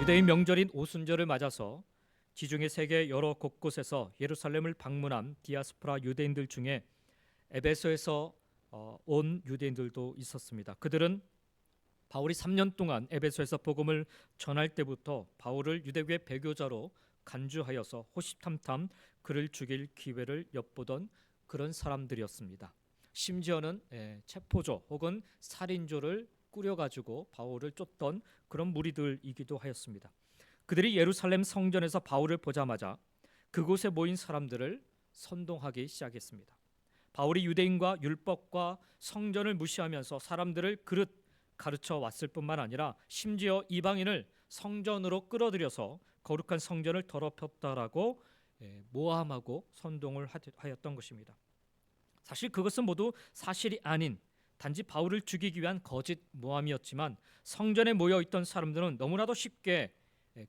유대인 명절인 오순절을 맞아서 지중해 세계 여러 곳곳에서 예루살렘을 방문한 디아스포라 유대인들 중에 에베소에서 온 유대인들도 있었습니다. 그들은 바울이 3년 동안 에베소에서 복음을 전할 때부터 바울을 유대교의 배교자로 간주하여서 호시탐탐 그를 죽일 기회를 엿보던 그런 사람들이었습니다. 심지어는 체포조 혹은 살인조를 꾸려가지고 바울을 쫓던 그런 무리들이기도 하였습니다. 그들이 예루살렘 성전에서 바울을 보자마자 그곳에 모인 사람들을 선동하기 시작했습니다. 바울이 유대인과 율법과 성전을 무시하면서 사람들을 그릇 가르쳐 왔을 뿐만 아니라 심지어 이방인을 성전으로 끌어들여서 거룩한 성전을 더럽혔다라고 모함하고 선동을 하였던 것입니다. 사실 그것은 모두 사실이 아닌 단지 바울을 죽이기 위한 거짓 모함이었지만 성전에 모여 있던 사람들은 너무나도 쉽게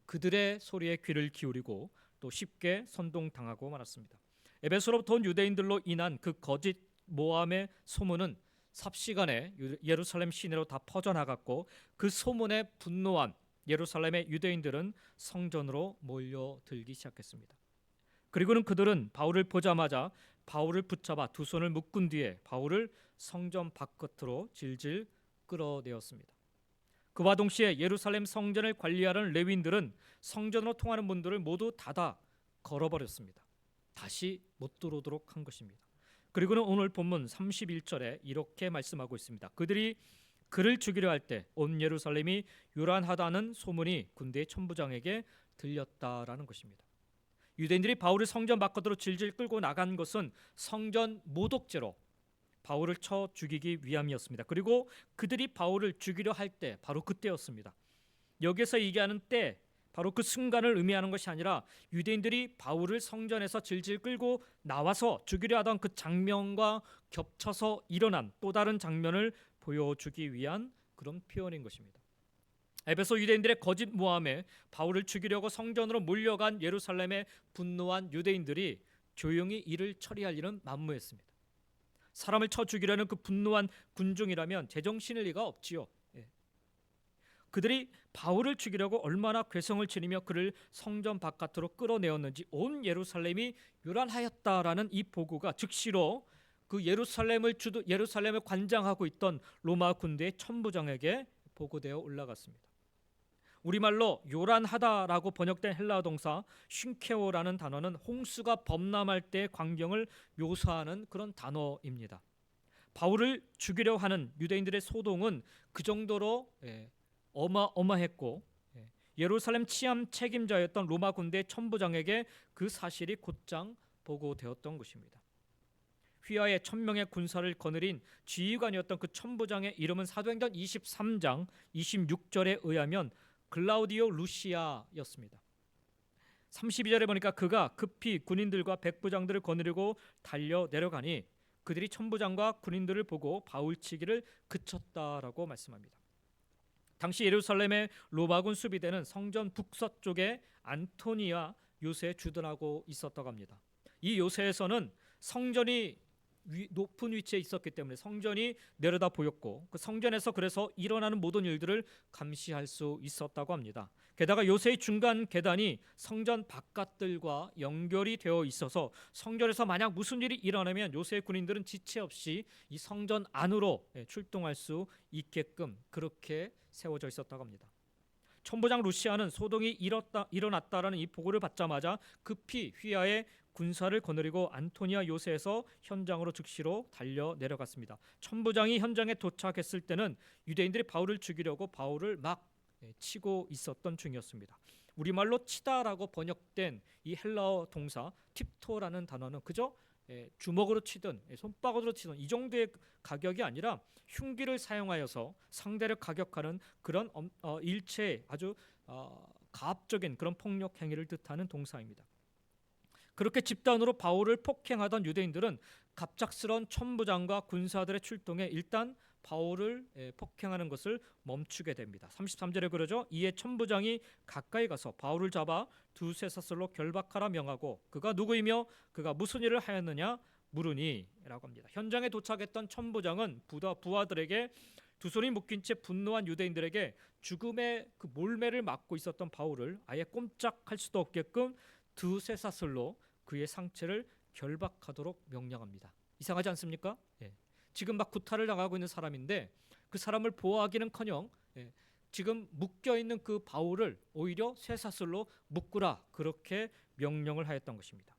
그들의 소리에 귀를 기울이고 또 쉽게 선동당하고 말았습니다. 에베소로부터 온 유대인들로 인한 그 거짓 모함의 소문은 삽시간에 예루살렘 시내로 다 퍼져나갔고 그 소문에 분노한 예루살렘의 유대인들은 성전으로 몰려들기 시작했습니다. 그리고는 그들은 바울을 보자마자 바울을 붙잡아 두 손을 묶은 뒤에 바울을 성전 바깥으로 질질 끌어내었습니다. 그와 동시에 예루살렘 성전을 관리하는 레위인들은 성전으로 통하는 문들을 모두 닫아 걸어버렸습니다. 다시 못 들어오도록 한 것입니다. 그리고는 오늘 본문 31절에 이렇게 말씀하고 있습니다. 그들이 그를 죽이려 할 때 온 예루살렘이 요란하다는 소문이 군대의 천부장에게 들렸다라는 것입니다. 유대인들이 바울을 성전 바깥으로 질질 끌고 나간 것은 성전 모독죄로 바울을 쳐 죽이기 위함이었습니다. 그리고 그들이 바울을 죽이려 할 때 바로 그때였습니다. 여기서 얘기하는 때 바로 그 순간을 의미하는 것이 아니라 유대인들이 바울을 성전에서 질질 끌고 나와서 죽이려 하던 그 장면과 겹쳐서 일어난 또 다른 장면을 보여주기 위한 그런 표현인 것입니다. 에베소 유대인들의 거짓 모함에 바울을 죽이려고 성전으로 몰려간 예루살렘의 분노한 유대인들이 조용히 이를 처리할 일은 만무했습니다. 사람을 쳐 죽이려는 그 분노한 군중이라면 제정신일 리가 없지요. 그들이 바울을 죽이려고 얼마나 괴성을 지르며 그를 성전 바깥으로 끌어내었는지 온 예루살렘이 요란하였다라는 이 보고가 즉시로 그 예루살렘을 관장하고 있던 로마 군대의 천부장에게 보고되어 올라갔습니다. 우리말로 요란하다라고 번역된 헬라어 동사 쉰케오라는 단어는 홍수가 범람할 때의 광경을 묘사하는 그런 단어입니다. 바울을 죽이려 하는 유대인들의 소동은 그 정도로 어마어마했고 예루살렘 치안 책임자였던 로마 군대 천부장에게 그 사실이 곧장 보고되었던 것입니다. 휘하에 1000명의 군사를 거느린 지휘관이었던 그 천부장의 이름은 사도행전 23장 26절에 의하면 글라우디오 루시아였습니다. 32절에 보니까 그가 급히 군인들과 백부장들을 거느리고 달려 내려가니 그들이 천부장과 군인들을 보고 바울치기를 그쳤다라고 말씀합니다. 당시 예루살렘의 로마군 수비대는 성전 북서쪽에 안토니아 요새에 주둔하고 있었다고 합니다. 이 요새에서는 성전이 높은 위치에 있었기 때문에 성전이 내려다 보였고 그 성전에서 그래서 일어나는 모든 일들을 감시할 수 있었다고 합니다. 게다가 요새의 중간 계단이 성전 바깥들과 연결이 되어 있어서 성전에서 만약 무슨 일이 일어나면 요새의 군인들은 지체 없이 이 성전 안으로 출동할 수 있게끔 그렇게 세워져 있었다고 합니다. 천부장 루시아는 소동이 일어났다라는 이 보고를 받자마자 급히 휘하에 군사를 거느리고 안토니아 요새에서 현장으로 즉시로 달려 내려갔습니다. 천부장이 현장에 도착했을 때는 유대인들이 바울을 죽이려고 바울을 막 치고 있었던 중이었습니다. 우리말로 치다라고 번역된 이 헬라어 동사 팁토라는 단어는 그저 주먹으로 치든 손바닥으로 치든 이 정도의 가격이 아니라 흉기를 사용하여서 상대를 가격하는 그런 일체의 아주 가압적인 그런 폭력 행위를 뜻하는 동사입니다. 그렇게 집단으로 바울을 폭행하던 유대인들은 갑작스러운 천부장과 군사들의 출동에 일단 바울을 폭행하는 것을 멈추게 됩니다. 33절에 그러죠. 이에 천부장이 가까이 가서 바울을 잡아 두세 사슬로 결박하라 명하고 그가 누구이며 그가 무슨 일을 하였느냐 물으니 라고 합니다. 현장에 도착했던 천부장은 부하들에게 두 손이 묶인 채 분노한 유대인들에게 죽음의 그 몰매를 맞고 있었던 바울을 아예 꼼짝할 수도 없게끔 두 쇠사슬로 그의 상체를 결박하도록 명령합니다. 이상하지 않습니까? 예. 지금 막 구타를 당하고 있는 사람인데 그 사람을 보호하기는커녕 지금 묶여 있는 그 바울을 오히려 쇠사슬로 묶으라 그렇게 명령을 하였던 것입니다.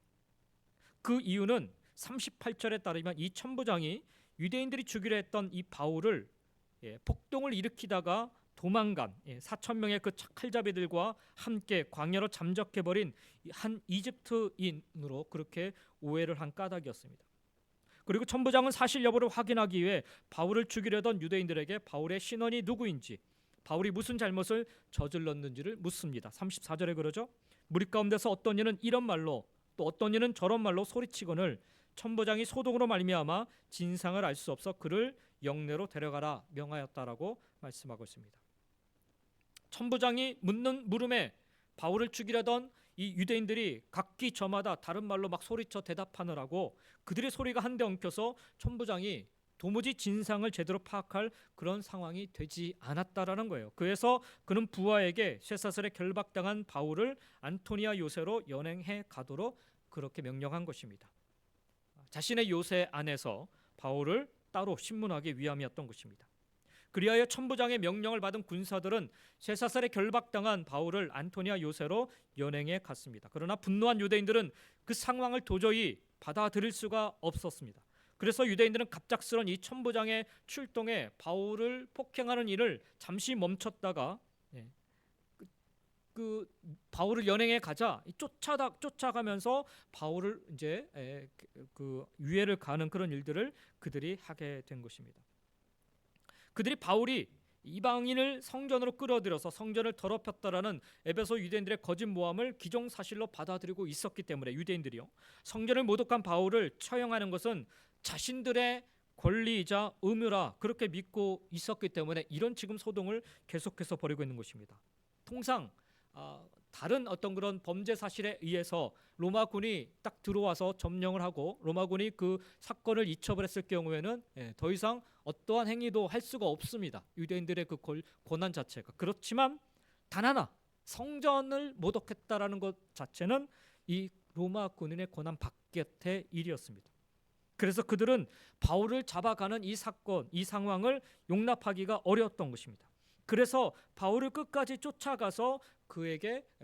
그 이유는 38절에 따르면 이 천부장이 유대인들이 죽이려 했던 이 바울을 폭동을 일으키다가 도망간 4천 명의 그 칼자비들과 함께 광야로 잠적해버린 한 이집트인으로 그렇게 오해를 한 까닭이었습니다. 그리고 천부장은 사실 여부를 확인하기 위해 바울을 죽이려던 유대인들에게 바울의 신원이 누구인지, 바울이 무슨 잘못을 저질렀는지를 묻습니다. 34절에 그러죠. 무리 가운데서 어떤 이는 이런 말로 또 어떤 이는 저런 말로 소리치거늘 천부장이 소동으로 말미암아 진상을 알 수 없어 그를 영내로 데려가라 명하였다라고 말씀하고 있습니다. 천부장이 묻는 물음에 바울을 죽이려던 이 유대인들이 각기 저마다 다른 말로 막 소리쳐 대답하느라고 그들의 소리가 한데 엉켜서 천부장이 도무지 진상을 제대로 파악할 그런 상황이 되지 않았다라는 거예요. 그래서 그는 부하에게 쇠사슬에 결박당한 바울을 안토니아 요새로 연행해 가도록 그렇게 명령한 것입니다. 자신의 요새 안에서 바울을 따로 신문하기 위함이었던 것입니다. 그리하여 천부장의 명령을 받은 군사들은 쇠사슬에 결박당한 바울을 안토니아 요새로 연행해 갔습니다. 그러나 분노한 유대인들은 그 상황을 도저히 받아들일 수가 없었습니다. 그래서 유대인들은 갑작스런 이 천부장의 출동에 바울을 폭행하는 일을 잠시 멈췄다가 그 바울을 연행해 가자 쫓아가면서 바울을 이제 그 유해를 가는 그런 일들을 그들이 하게 된 것입니다. 그들이 바울이 이방인을 성전으로 끌어들여서 성전을 더럽혔다라는 에베소 유대인들의 거짓 모함을 기정사실로 받아들이고 있었기 때문에 유대인들이요, 성전을 모독한 바울을 처형하는 것은 자신들의 권리이자 의무라 그렇게 믿고 있었기 때문에 이런 지금 소동을 계속해서 벌이고 있는 것입니다. 통상 다른 어떤 그런 범죄 사실에 의해서 로마군이 딱 들어와서 점령을 하고 로마군이 그 사건을 잊혀버렸을 경우에는 더 이상 어떠한 행위도 할 수가 없습니다. 유대인들의 그 고난 자체가. 그렇지만 단 하나, 성전을 모독했다라는 것 자체는 이 로마 군인의 고난 밖의 일이었습니다. 그래서 그들은 바울을 잡아가는 이 사건, 이 상황을 용납하기가 어려웠던 것입니다. 그래서 바울을 끝까지 쫓아가서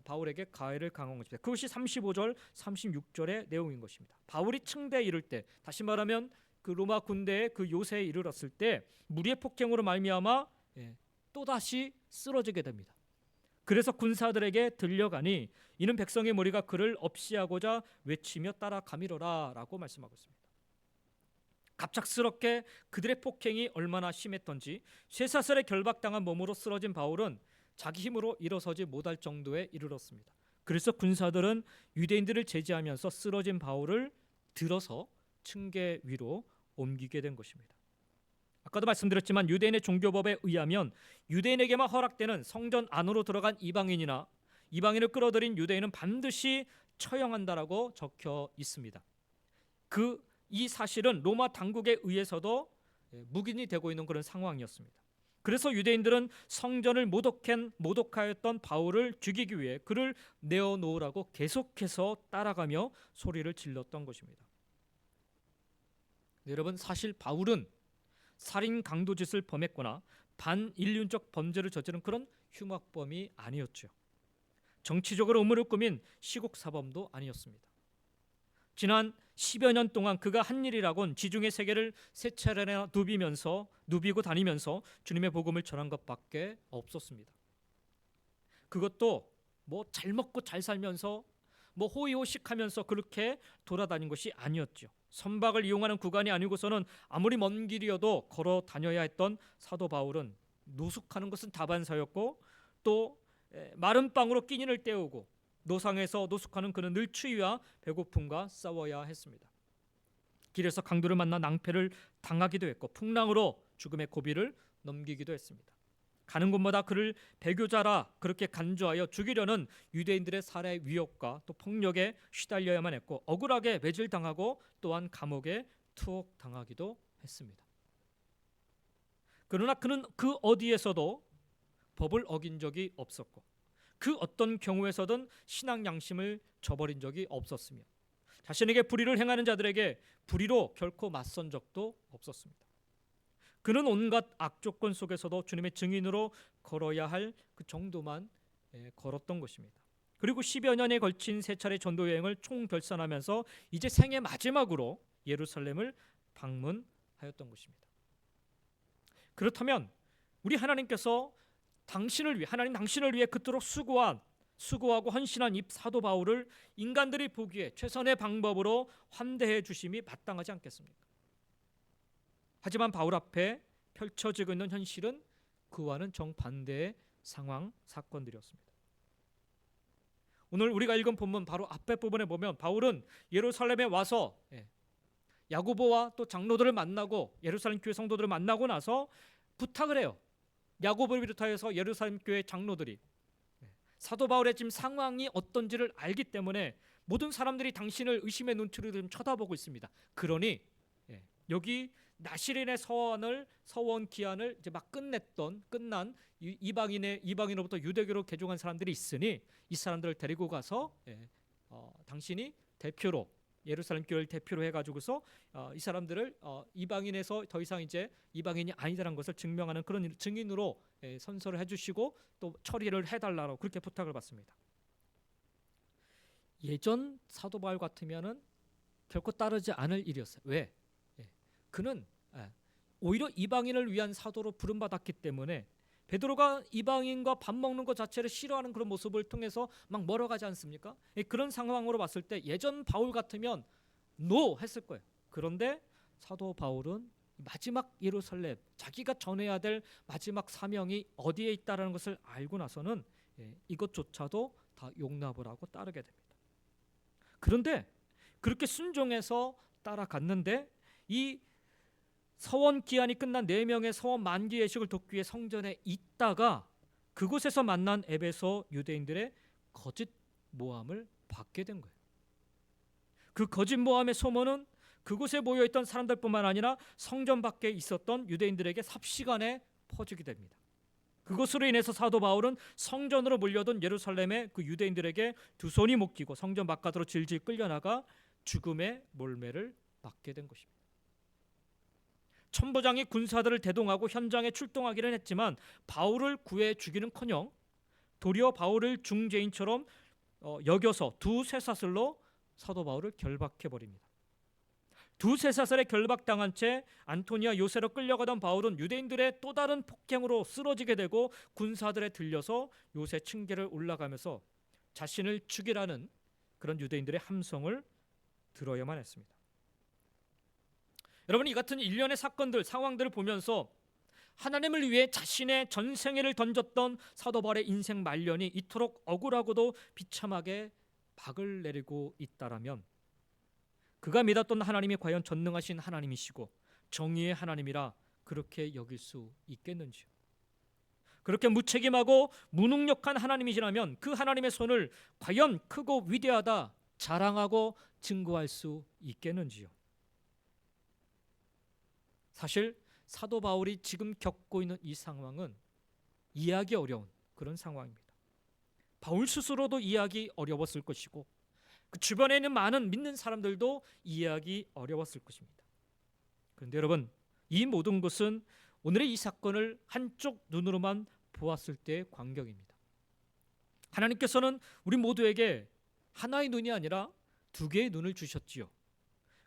바울에게 가해를 강한 것입니다. 그것이 35절, 36절의 내용인 것입니다. 바울이 층대에 이를 때, 다시 말하면 그 로마 군대의 그 요새에 이르렀을 때 무리의 폭행으로 말미암아 또다시 쓰러지게 됩니다. 그래서 군사들에게 들려가니 이는 백성의 무리가 그를 없이하고자 외치며 따라 가밀어라 라고 말씀하고 있습니다. 갑작스럽게 그들의 폭행이 얼마나 심했던지 쇠사슬에 결박당한 몸으로 쓰러진 바울은 자기 힘으로 일어서지 못할 정도에 이르렀습니다. 그래서 군사들은 유대인들을 제지하면서 쓰러진 바울을 들어서 층계 위로 옮기게 된 것입니다. 아까도 말씀드렸지만 유대인의 종교법에 의하면 유대인에게만 허락되는 성전 안으로 들어간 이방인이나 이방인을 끌어들인 유대인은 반드시 처형한다라고 적혀 있습니다. 이 사실은 로마 당국에 의해서도 묵인이 되고 있는 그런 상황이었습니다. 그래서 유대인들은 성전을 모독하였던 바울을 죽이기 위해 그를 내어놓으라고 계속해서 따라가며 소리를 질렀던 것입니다. 여러분, 사실 바울은 살인 강도짓을 범했거나 반인륜적 범죄를 저지른 그런 흉악범이 아니었죠. 정치적으로 음모를 꾸민 시국사범도 아니었습니다. 지난 10여 년 동안 그가 한 일이라곤 지중해 세계를 세 차례나 누비고 다니면서 주님의 복음을 전한 것밖에 없었습니다. 그것도 잘 먹고 잘 살면서 호의호식하면서 그렇게 돌아다닌 것이 아니었죠. 선박을 이용하는 구간이 아니고서는 아무리 먼 길이어도 걸어 다녀야 했던 사도 바울은 노숙하는 것은 다반사였고 또 마른 빵으로 끼니를 때우고 노상에서 노숙하는 그는 늘 추위와 배고픔과 싸워야 했습니다. 길에서 강도를 만나 낭패를 당하기도 했고 풍랑으로 죽음의 고비를 넘기기도 했습니다. 가는 곳마다 그를 배교자라 그렇게 간주하여 죽이려는 유대인들의 살해 위협과 또 폭력에 시달려야만 했고 억울하게 매질당하고 또한 감옥에 투옥당하기도 했습니다. 그러나 그는 그 어디에서도 법을 어긴 적이 없었고 그 어떤 경우에서든 신앙 양심을 저버린 적이 없었으며 자신에게 불의를 행하는 자들에게 불의로 결코 맞선 적도 없었습니다. 그는 온갖 악조건 속에서도 주님의 증인으로 걸어야 할 그 정도만 걸었던 것입니다. 그리고 10여 년에 걸친 세 차례 전도 여행을 총결산하면서 이제 생애 마지막으로 예루살렘을 방문하였던 것입니다. 그렇다면 우리 하나님께서 하나님 당신을 위해 그토록 수고하고 헌신한 이 사도 바울을 인간들이 보기에 최선의 방법으로 환대해 주심이 마땅하지 않겠습니까? 하지만 바울 앞에 펼쳐지고 있는 현실은 그와는 정반대의 상황, 사건들이었습니다. 오늘 우리가 읽은 본문 바로 앞에 부분에 보면 바울은 예루살렘에 와서 야고보와 또 장로들을 만나고 예루살렘 교회 성도들을 만나고 나서 부탁을 해요. 야고보를 비롯하여서 예루살렘 교회 장로들이 사도 바울의 지금 상황이 어떤지를 알기 때문에 모든 사람들이 당신을 의심의 눈초리로 좀 쳐다보고 있습니다. 그러니 여기 나시린의 서원 기한을 이제 막 끝난 이방인으로부터 유대교로 개종한 사람들이 있으니 이 사람들을 데리고 가서 당신이 대표로 예루살렘 교회를 대표로 해가지고서 이 사람들을 이방인에서 더 이상 이제 이방인이 아니다라는 것을 증명하는 그런 증인으로 선서를 해주시고 또 처리를 해달라고 그렇게 부탁을 받습니다. 예전 사도 바울 같으면은 결코 따르지 않을 일이었어요. 왜? 그는 오히려 이방인을 위한 사도로 부름받았기 때문에 베드로가 이방인과 밥 먹는 것 자체를 싫어하는 그런 모습을 통해서 막 멀어가지 않습니까? 그런 상황으로 봤을 때 예전 바울 같으면 노 했을 거예요. 그런데 사도 바울은 마지막 예루살렘, 자기가 전해야 될 마지막 사명이 어디에 있다는 것을 알고 나서는 이것조차도 다 용납을 하고 따르게 됩니다. 그런데 그렇게 순종해서 따라갔는데 이 서원 기한이 끝난 4명의 서원 만기 예식을 돕기 위해 성전에 있다가 그곳에서 만난 에베소 유대인들의 거짓 모함을 받게 된 거예요. 그 거짓 모함의 소문은 그곳에 모여있던 사람들뿐만 아니라 성전 밖에 있었던 유대인들에게 삽시간에 퍼지게 됩니다. 그것으로 인해서 사도 바울은 성전으로 몰려든 예루살렘의 그 유대인들에게 두 손이 묶이고 성전 바깥으로 질질 끌려나가 죽음의 몰매를 맞게 된 것입니다. 천부장이 군사들을 대동하고 현장에 출동하기는 했지만 바울을 구해 주기는커녕 도리어 바울을 중죄인처럼 여겨서 두 쇠사슬로 사도 바울을 결박해버립니다. 두 쇠사슬에 결박당한 채 안토니아 요새로 끌려가던 바울은 유대인들의 또 다른 폭행으로 쓰러지게 되고 군사들에 들려서 요새 층계를 올라가면서 자신을 죽이라는 그런 유대인들의 함성을 들어야만 했습니다. 여러분, 이 같은 일련의 사건들, 상황들을 보면서 하나님을 위해 자신의 전생애를 던졌던 사도 바울의 인생 말년이 이토록 억울하고도 비참하게 박을 내리고 있다라면 그가 믿었던 하나님이 과연 전능하신 하나님이시고 정의의 하나님이라 그렇게 여길 수 있겠는지요? 그렇게 무책임하고 무능력한 하나님이시라면 그 하나님의 손을 과연 크고 위대하다 자랑하고 증거할 수 있겠는지요? 사실 사도 바울이 지금 겪고 있는 이 상황은 이해하기 어려운 그런 상황입니다. 바울 스스로도 이해하기 어려웠을 것이고 그 주변에 있는 많은 믿는 사람들도 이해하기 어려웠을 것입니다. 그런데 여러분, 이 모든 것은 오늘의 이 사건을 한쪽 눈으로만 보았을 때의 광경입니다. 하나님께서는 우리 모두에게 하나의 눈이 아니라 두 개의 눈을 주셨지요.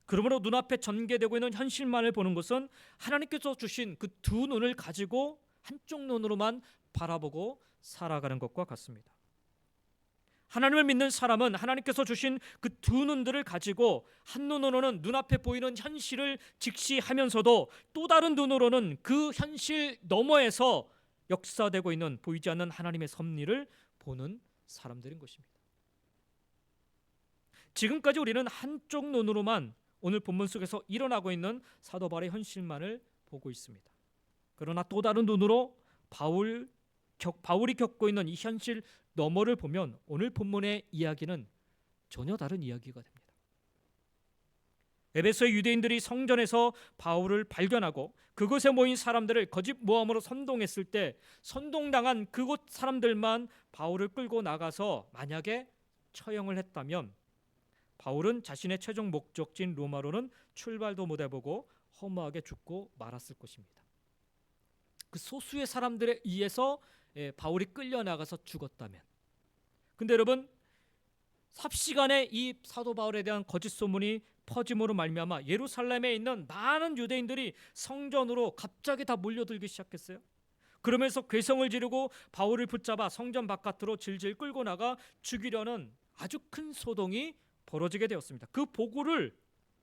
그러므로 눈앞에 전개되고 있는 현실만을 보는 것은 하나님께서 주신 그 두 눈을 가지고 한쪽 눈으로만 바라보고 살아가는 것과 같습니다. 하나님을 믿는 사람은 하나님께서 주신 그 두 눈들을 가지고 한 눈으로는 눈앞에 보이는 현실을 직시하면서도 또 다른 눈으로는 그 현실 너머에서 역사되고 있는 보이지 않는 하나님의 섭리를 보는 사람들인 것입니다. 지금까지 우리는 한쪽 눈으로만 오늘 본문 속에서 일어나고 있는 사도 바울의 현실만을 보고 있습니다. 그러나 또 다른 눈으로 바울이 겪고 있는 이 현실 너머를 보면 오늘 본문의 이야기는 전혀 다른 이야기가 됩니다. 에베소의 유대인들이 성전에서 바울을 발견하고 그곳에 모인 사람들을 거짓 모함으로 선동했을 때 선동당한 그곳 사람들만 바울을 끌고 나가서 만약에 처형을 했다면 바울은 자신의 최종 목적지인 로마로는 출발도 못 해보고 허무하게 죽고 말았을 것입니다. 그 소수의 사람들에 의해서 바울이 끌려나가서 죽었다면, 근데 여러분, 삽시간에 이 사도 바울에 대한 거짓 소문이 퍼짐으로 말미암아 예루살렘에 있는 많은 유대인들이 성전으로 갑자기 다 몰려들기 시작했어요. 그러면서 괴성을 지르고 바울을 붙잡아 성전 바깥으로 질질 끌고 나가 죽이려는 아주 큰 소동이 벌어지게 되었습니다. 그 보고를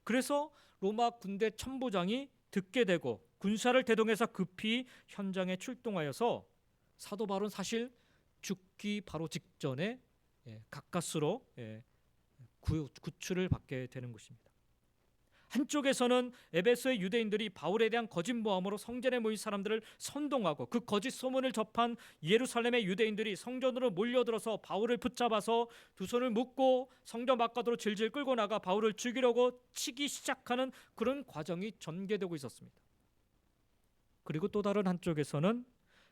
그래서 로마 군대 천부장이 듣게 되고 군사를 대동해서 급히 현장에 출동하여서 사도 바울은 사실 죽기 바로 직전에 가까스로 구출을 받게 되는 것입니다. 한쪽에서는 에베소의 유대인들이 바울에 대한 거짓 모함으로 성전에 모인 사람들을 선동하고 그 거짓 소문을 접한 예루살렘의 유대인들이 성전으로 몰려들어서 바울을 붙잡아서 두 손을 묶고 성전 바깥으로 질질 끌고 나가 바울을 죽이려고 치기 시작하는 그런 과정이 전개되고 있었습니다. 그리고 또 다른 한쪽에서는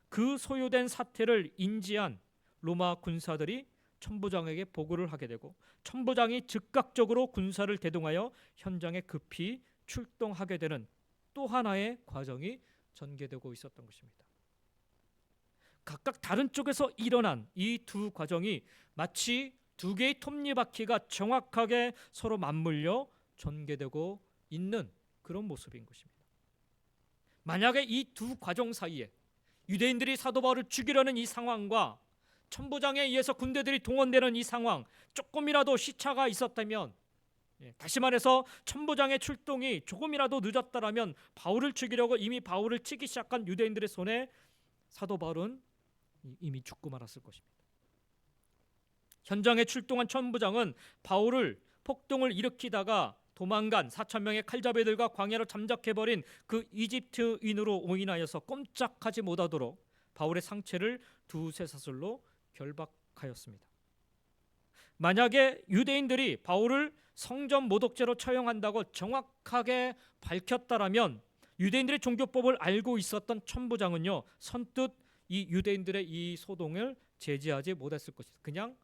그 소요된 사태를 인지한 로마 군사들이 천부장에게 보고를 하게 되고 천부장이 즉각적으로 군사를 대동하여 현장에 급히 출동하게 되는 또 하나의 과정이 전개되고 있었던 것입니다. 각각 다른 쪽에서 일어난 이 두 과정이 마치 두 개의 톱니바퀴가 정확하게 서로 맞물려 전개되고 있는 그런 모습인 것입니다. 만약에 이 두 과정 사이에 유대인들이 사도 바울을 죽이려는 이 상황과 천부장에 의해서 군대들이 동원되는 이 상황 조금이라도 시차가 있었다면, 다시 말해서 천부장의 출동이 조금이라도 늦었다라면 바울을 죽이려고 이미 바울을 치기 시작한 유대인들의 손에 사도 바울은 이미 죽고 말았을 것입니다. 현장에 출동한 천부장은 바울을 폭동을 일으키다가 도망간 4,000명의 칼자배들과 광야로 잠적해버린 그 이집트인으로 오인하여서 꼼짝하지 못하도록 바울의 상체를 두세 사슬로 결박하였습니다. 만약에 유대인들이 바울을 성전 모독죄로 처형한다고 정확하게 밝혔다라면 유대인들의 종교법을 알고 있었던 천부장은요 선뜻 이 유대인들의 이 소동을 제지하지 못했을 것입니다. 그냥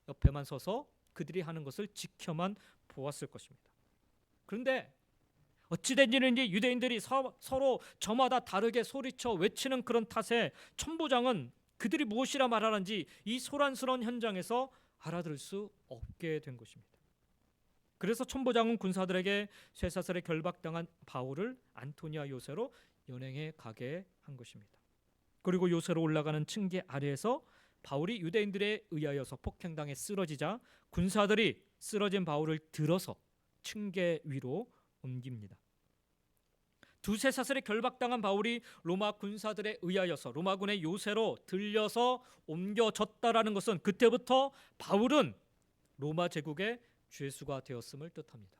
옆에만 서서 그들이 하는 것을 지켜만 보았을 것입니다. 그런데 어찌된 일인지 유대인들이 서로 저마다 다르게 소리쳐 외치는 그런 탓에 천부장은 그들이 무엇이라 말하는지 이 소란스러운 현장에서 알아들을 수 없게 된 것입니다. 그래서 천부장은 군사들에게 쇠사슬에 결박당한 바울을 안토니아 요새로 연행해 가게 한 것입니다. 그리고 요새로 올라가는 층계 아래에서 바울이 유대인들에 의하여서 폭행당해 쓰러지자 군사들이 쓰러진 바울을 들어서 층계 위로 옮깁니다. 두세 사슬에 결박당한 바울이 로마 군사들에 의하여서 로마군의 요새로 들려서 옮겨졌다라는 것은 그때부터 바울은 로마 제국의 죄수가 되었음을 뜻합니다.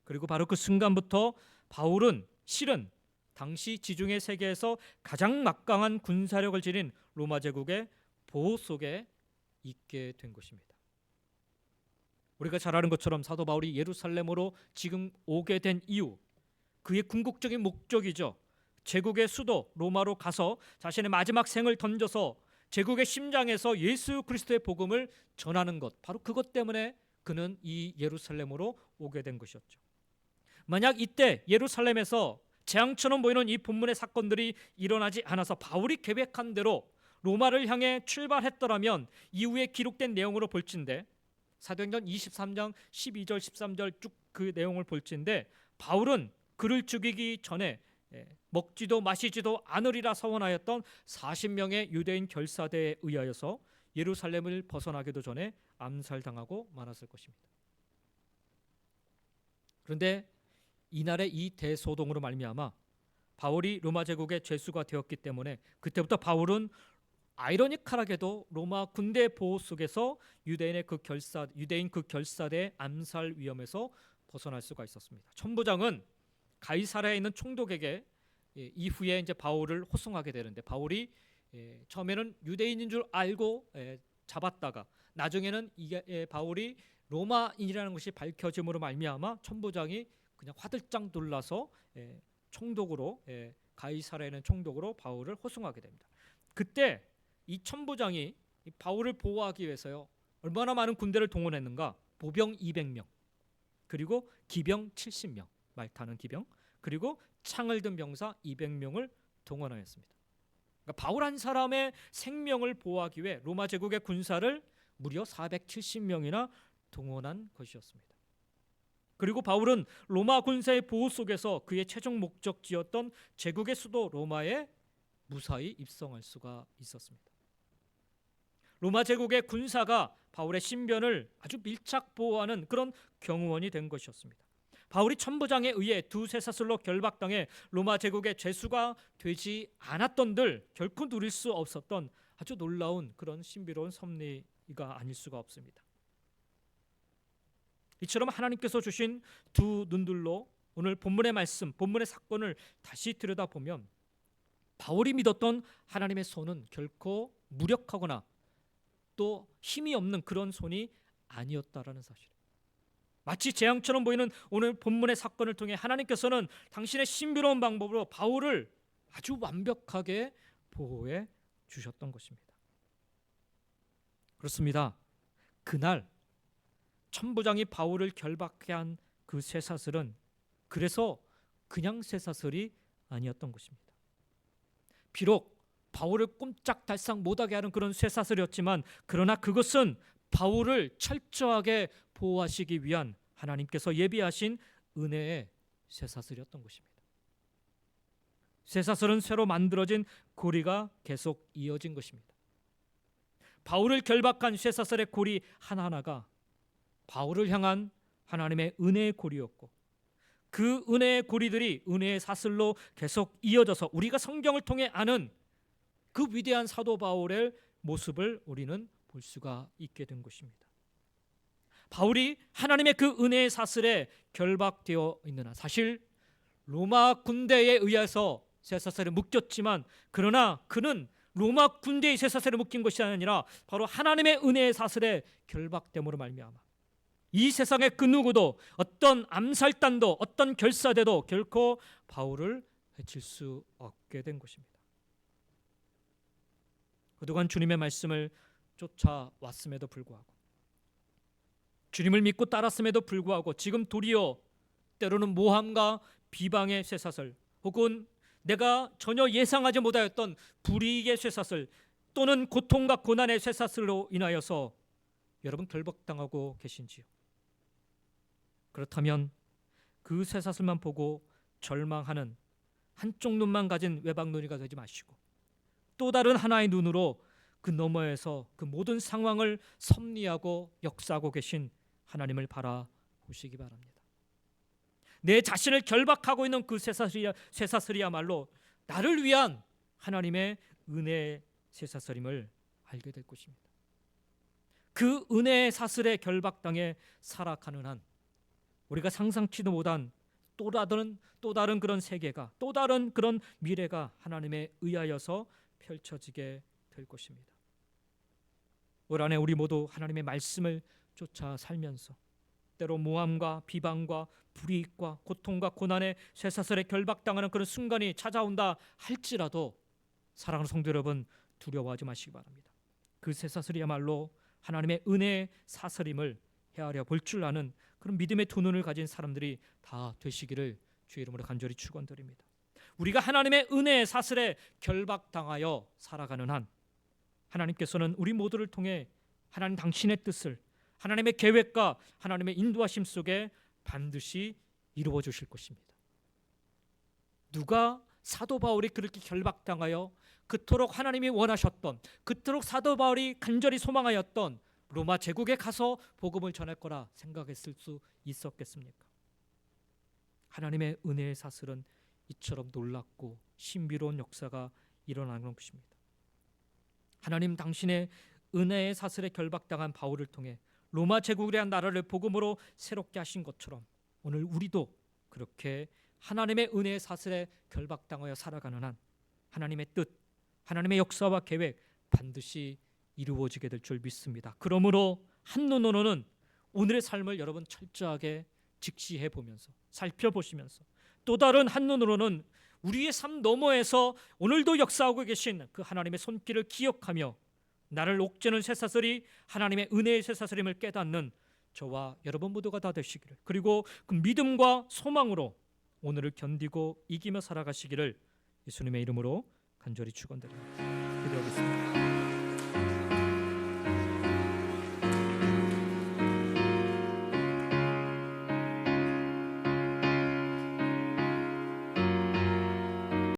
그리고 바로 그 순간부터 바울은 실은 당시 지중해 세계에서 가장 막강한 군사력을 지닌 로마 제국의 보호 속에 있게 된 것입니다. 우리가 잘 아는 것처럼 사도 바울이 예루살렘으로 지금 오게 된 이유, 그의 궁극적인 목적이죠. 제국의 수도 로마로 가서 자신의 마지막 생을 던져서 제국의 심장에서 예수 그리스도의 복음을 전하는 것, 바로 그것 때문에 그는 이 예루살렘으로 오게 된 것이었죠. 만약 이때 예루살렘에서 재앙처럼 보이는 이 본문의 사건들이 일어나지 않아서 바울이 계획한 대로 로마를 향해 출발했더라면 이후에 기록된 내용으로 볼진데 사도행전 23장 12절 13절 쭉 그 내용을 볼진데 바울은 그를 죽이기 전에 먹지도 마시지도 않으리라 서원하였던 40명의 유대인 결사대에 의하여서 예루살렘을 벗어나기도 전에 암살당하고 말았을 것입니다. 그런데 이날의 이 대소동으로 말미암아 바울이 로마 제국의 죄수가 되었기 때문에 그때부터 바울은 아이러니컬하게도 로마 군대 보호 속에서 유대인 그 결사대의 암살 위험에서 벗어날 수가 있었습니다. 천부장은 가이사랴에 있는 총독에게 이후에 이제 바울을 호송하게 되는데 바울이 처음에는 유대인인 줄 알고 잡았다가 나중에는 바울이 로마인이라는 것이 밝혀짐으로 말미암아 천부장이 그냥 화들짝 놀라서 총독으로 가이사랴는 총독으로 바울을 호송하게 됩니다. 그때 이 천부장이 이 바울을 보호하기 위해서요 얼마나 많은 군대를 동원했는가? 보병 200명, 그리고 기병 70명, 말 타는 기병, 그리고 창을 든 병사 200명을 동원하였습니다. 그러니까 바울 한 사람의 생명을 보호하기 위해 로마 제국의 군사를 무려 470명이나 동원한 것이었습니다. 그리고 바울은 로마 군사의 보호 속에서 그의 최종 목적지였던 제국의 수도 로마에 무사히 입성할 수가 있었습니다. 로마 제국의 군사가 바울의 신변을 아주 밀착 보호하는 그런 경호원이 된 것이었습니다. 바울이 천부장에 의해 두 쇠사슬로 결박당해 로마 제국의 죄수가 되지 않았던들 결코 누릴 수 없었던 아주 놀라운 그런 신비로운 섭리가 아닐 수가 없습니다. 이처럼 하나님께서 주신 두 눈들로 오늘 본문의 말씀, 본문의 사건을 다시 들여다보면 바울이 믿었던 하나님의 손은 결코 무력하거나 또 힘이 없는 그런 손이 아니었다라는 사실. 마치 재앙처럼 보이는 오늘 본문의 사건을 통해 하나님께서는 당신의 신비로운 방법으로 바울을 아주 완벽하게 보호해 주셨던 것입니다. 그렇습니다. 그날 천부장이 바울을 결박해 한 그 쇠사슬은 그래서 그냥 쇠사슬이 아니었던 것입니다. 비록 바울을 꼼짝달싹 못하게 하는 그런 쇠사슬이었지만 그러나 그것은 바울을 철저하게 보호하시기 위한 하나님께서 예비하신 은혜의 쇠사슬이었던 것입니다. 쇠사슬은 새로 만들어진 고리가 계속 이어진 것입니다. 바울을 결박한 쇠사슬의 고리 하나하나가 바울을 향한 하나님의 은혜의 고리였고 그 은혜의 고리들이 은혜의 사슬로 계속 이어져서 우리가 성경을 통해 아는 그 위대한 사도 바울의 모습을 우리는 볼 수가 있게 된 것입니다. 바울이 하나님의 그 은혜의 사슬에 결박되어 있는 한 사실 로마 군대에 의해서 쇠사슬에 묶였지만 그러나 그는 로마 군대의 쇠사슬에 묶인 것이 아니라 바로 하나님의 은혜의 사슬에 결박됨으로 말미암아 이 세상의 그 누구도 어떤 암살단도 어떤 결사대도 결코 바울을 해칠 수 없게 된 것입니다. 그동안 주님의 말씀을 쫓아왔음에도 불구하고 주님을 믿고 따랐음에도 불구하고 지금 도리어 때로는 모함과 비방의 쇠사슬 혹은 내가 전혀 예상하지 못하였던 불이익의 쇠사슬 또는 고통과 고난의 쇠사슬로 인하여서 여러분 결박당하고 계신지요? 그렇다면 그 쇠사슬만 보고 절망하는 한쪽 눈만 가진 외박눈이가 되지 마시고 또 다른 하나의 눈으로 그 너머에서 그 모든 상황을 섭리하고 역사하고 계신 하나님을 바라보시기 바랍니다. 내 자신을 결박하고 있는 그 쇠사슬이야말로 나를 위한 하나님의 은혜의 쇠사슬임을 알게 될 것입니다. 그 은혜의 사슬에 결박당해 살아가는 한 우리가 상상치도 못한 또 다른 그런 세계가 또 다른 그런 미래가 하나님에 의하여서 펼쳐지게 될 것입니다. 올 한해 우리 모두 하나님의 말씀을 쫓아 살면서 때로 모함과 비방과 불이익과 고통과 고난의 쇠사슬에 결박당하는 그런 순간이 찾아온다 할지라도 사랑하는 성도 여러분 두려워하지 마시기 바랍니다. 그 쇠사슬이야말로 하나님의 은혜의 사슬임을 헤아려 볼 줄 아는 그런 믿음의 두 눈을 가진 사람들이 다 되시기를 주의 이름으로 간절히 축원드립니다. 우리가 하나님의 은혜의 사슬에 결박당하여 살아가는 한 하나님께서는 우리 모두를 통해 하나님 당신의 뜻을 하나님의 계획과 하나님의 인도하심 속에 반드시 이루어 주실 것입니다. 누가 사도 바울이 그렇게 결박당하여 그토록 하나님이 원하셨던 그토록 사도 바울이 간절히 소망하였던 로마 제국에 가서 복음을 전할 거라 생각했을 수 있었겠습니까? 하나님의 은혜의 사슬은 이처럼 놀랍고 신비로운 역사가 일어나는 것입니다. 하나님 당신의 은혜의 사슬에 결박당한 바울을 통해 로마 제국이라는 나라를 복음으로 새롭게 하신 것처럼 오늘 우리도 그렇게 하나님의 은혜의 사슬에 결박당하여 살아가는 한 하나님의 뜻, 하나님의 역사와 계획 반드시 이루어지게 될 줄 믿습니다. 그러므로 한눈으로는 오늘의 삶을 여러분 철저하게 직시해 보면서 살펴보시면서 또 다른 한눈으로는 우리의 삶 너머에서 오늘도 역사하고 계신 그 하나님의 손길을 기억하며 나를 옥죄는 쇠사슬이 하나님의 은혜의 쇠사슬임을 깨닫는 저와 여러분 모두가 다 되시기를, 그리고 그 믿음과 소망으로 오늘을 견디고 이기며 살아가시기를 예수님의 이름으로 간절히 축원드립니다.